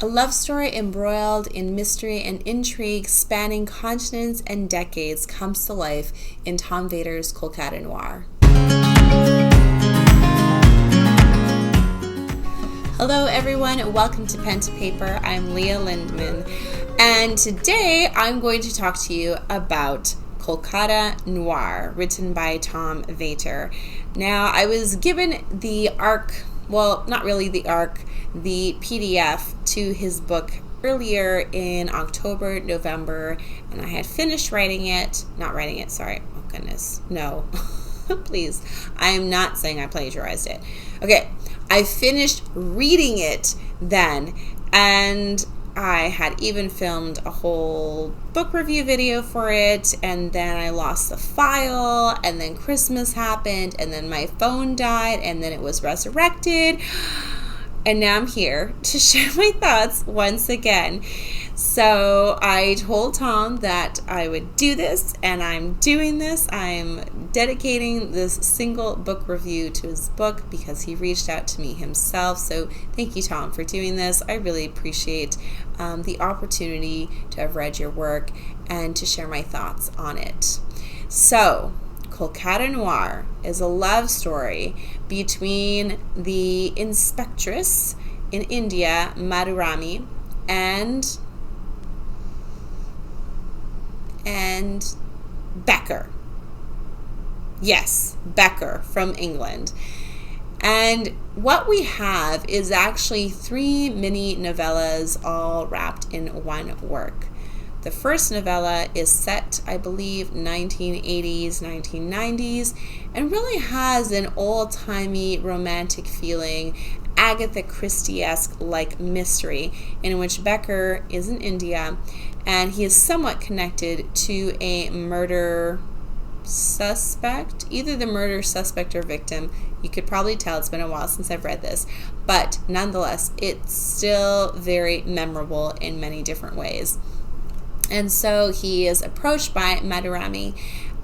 A love story embroiled in mystery and intrigue spanning continents and decades comes to life in Tom Vater's Kolkata Noir. Hello everyone, welcome to Pen to Paper. I'm Leah Lindman, and today I'm going to talk to you about Kolkata Noir, written by Tom Vater. Now, I was given the the PDF to his book earlier in October, November, and I had finished please, I am not saying I plagiarized it. Okay, I finished reading it then, and I had even filmed a whole book review video for it, and then I lost the file, and then Christmas happened, and then my phone died, and then it was resurrected, and now I'm here to share my thoughts once again. So I told Tom that I would do this, and I'm doing this. I'm dedicating this single book review to his book because he reached out to me himself. So thank you, Tom, for doing this. I really appreciate the opportunity to have read your work and to share my thoughts on it. So Kolkata Noir is a love story between the inspectress in India, Madhurami, and Becker. Yes, Becker from England. And what we have is actually 3 mini novellas all wrapped in one work. The first novella is set, I believe, 1980s, 1990s, and really has an old-timey romantic feeling, Agatha Christie-esque like mystery, in which Becker is in India, and he is somewhat connected to a murder suspect, either the murder suspect or victim. You could probably tell, it's been a while since I've read this, but nonetheless, it's still very memorable in many different ways. And so he is approached by Madhurami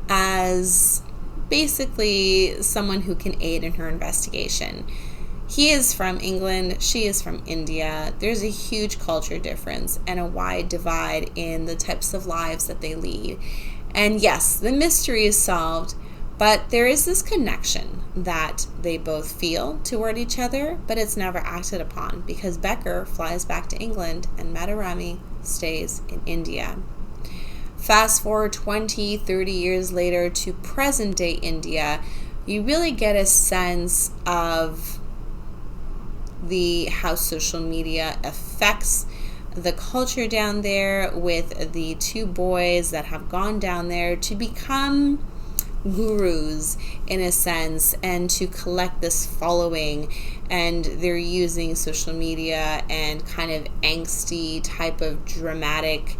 as basically someone who can aid in her investigation. He is from England, she is from India. There's a huge culture difference and a wide divide in the types of lives that they lead. And yes, the mystery is solved, but there is this connection that they both feel toward each other, but it's never acted upon because Becker flies back to England and Madhurami stays in India. Fast forward 20, 30 years later to present day India, you really get a sense of how social media affects the culture down there, with the 2 boys that have gone down there to become gurus in a sense and to collect this following, and they're using social media and kind of angsty type of dramatic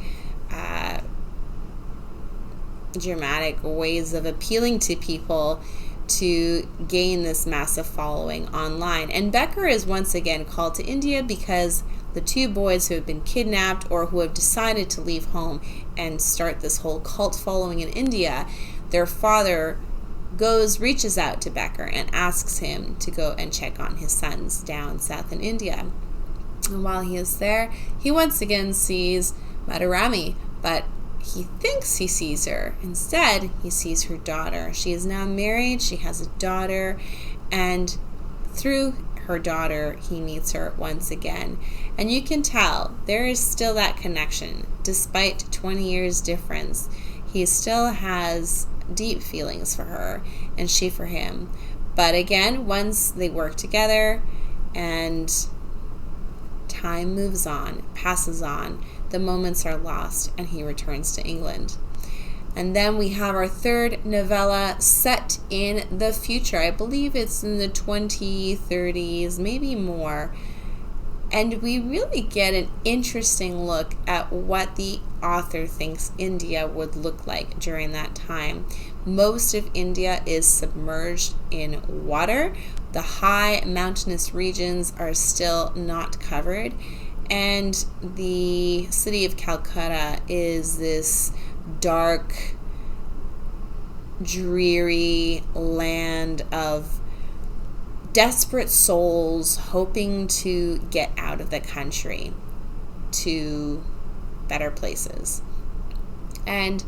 ways of appealing to people to gain this massive following online. And Becker is once again called to India because the 2 boys who have been kidnapped or who have decided to leave home and start this whole cult following in India, their father reaches out to Becker and asks him to go and check on his sons down south in India. And while he is there, he once again sees Madhurami, but he thinks he sees her. Instead, he sees her daughter. She is now married, she has a daughter, and through her daughter, he meets her once again. And you can tell there is still that connection. Despite 20 years difference, he still has deep feelings for her and she for him. But again, once they work together and time moves on, passes on, the moments are lost, and he returns to England. And then we have our third novella set in the future. I believe it's in the 2030s, maybe more. And we really get an interesting look at what the author thinks India would look like during that time. Most of India is submerged in water. The high mountainous regions are still not covered. And the city of Calcutta is this dark, dreary land of desperate souls hoping to get out of the country. to better places. And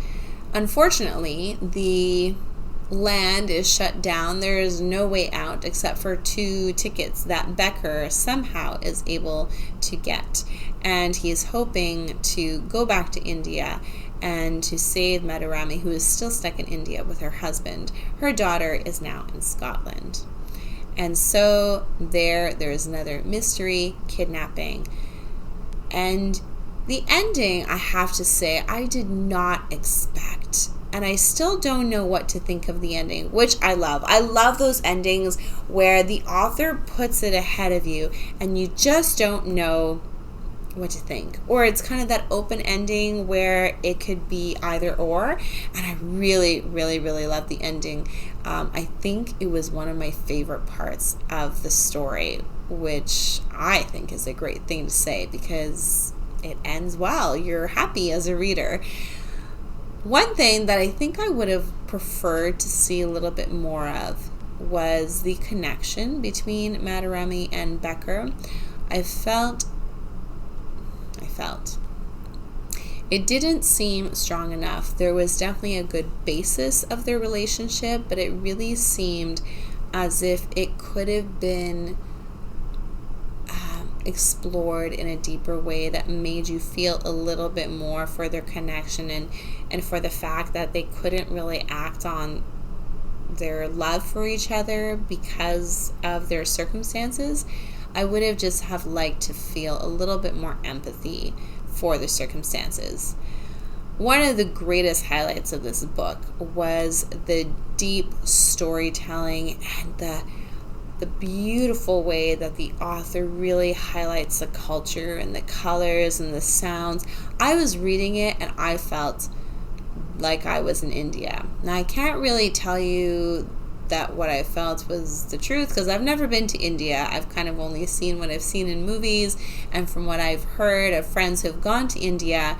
unfortunately, the land is shut down. There is no way out except for 2 tickets that Becker somehow is able to get. And he is hoping to go back to India and to save Madhurami, who is still stuck in India with her husband. Her daughter is now in Scotland. And so there is another mystery, kidnapping. And the ending, I have to say, I did not expect. And I still don't know what to think of the ending, which I love. I love those endings where the author puts it ahead of you and you just don't know what to think. Or it's kind of that open ending where it could be either or. And I really, really, really love the ending. I think it was one of my favorite parts of the story, which I think is a great thing to say because it ends well. You're happy as a reader. One thing that I think I would have preferred to see a little bit more of was the connection between Madhurami and Becker. I felt it didn't seem strong enough. There was definitely a good basis of their relationship, but it really seemed as if it could have been explored in a deeper way that made you feel a little bit more for their connection and for the fact that they couldn't really act on their love for each other because of their circumstances. I would have just have liked to feel a little bit more empathy for the circumstances. One of the greatest highlights of this book was the deep storytelling and the beautiful way that the author really highlights the culture and the colors and the sounds. I was reading it and I felt like I was in India. Now, I can't really tell you that what I felt was the truth because I've never been to India. I've kind of only seen what I've seen in movies and from what I've heard of friends who have gone to India.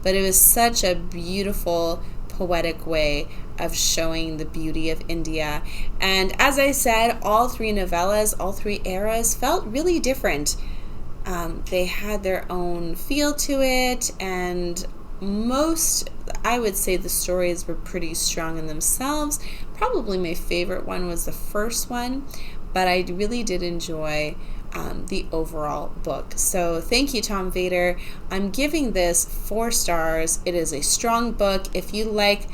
But it was such a beautiful, poetic way of showing the beauty of India. And as I said, all 3 novellas, all 3 eras felt really different. They had their own feel to it, and I would say the stories were pretty strong in themselves. Probably my favorite one was the first one, but I really did enjoy the overall book. So thank you, Tom Vater. I'm giving this 4 stars. It is a strong book. If you like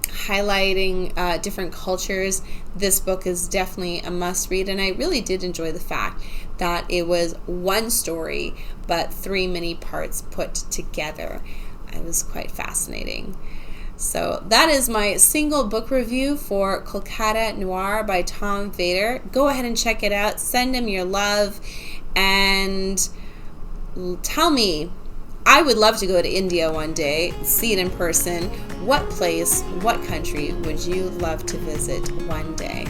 highlighting different cultures, this book is definitely a must read. And I really did enjoy the fact that it was one story, but 3 mini parts put together. It was quite fascinating. So that is my single book review for Kolkata Noir by Tom Vater. Go ahead and check it out. Send him your love and tell me. I would love to go to India one day, see it in person. What place, what country would you love to visit one day?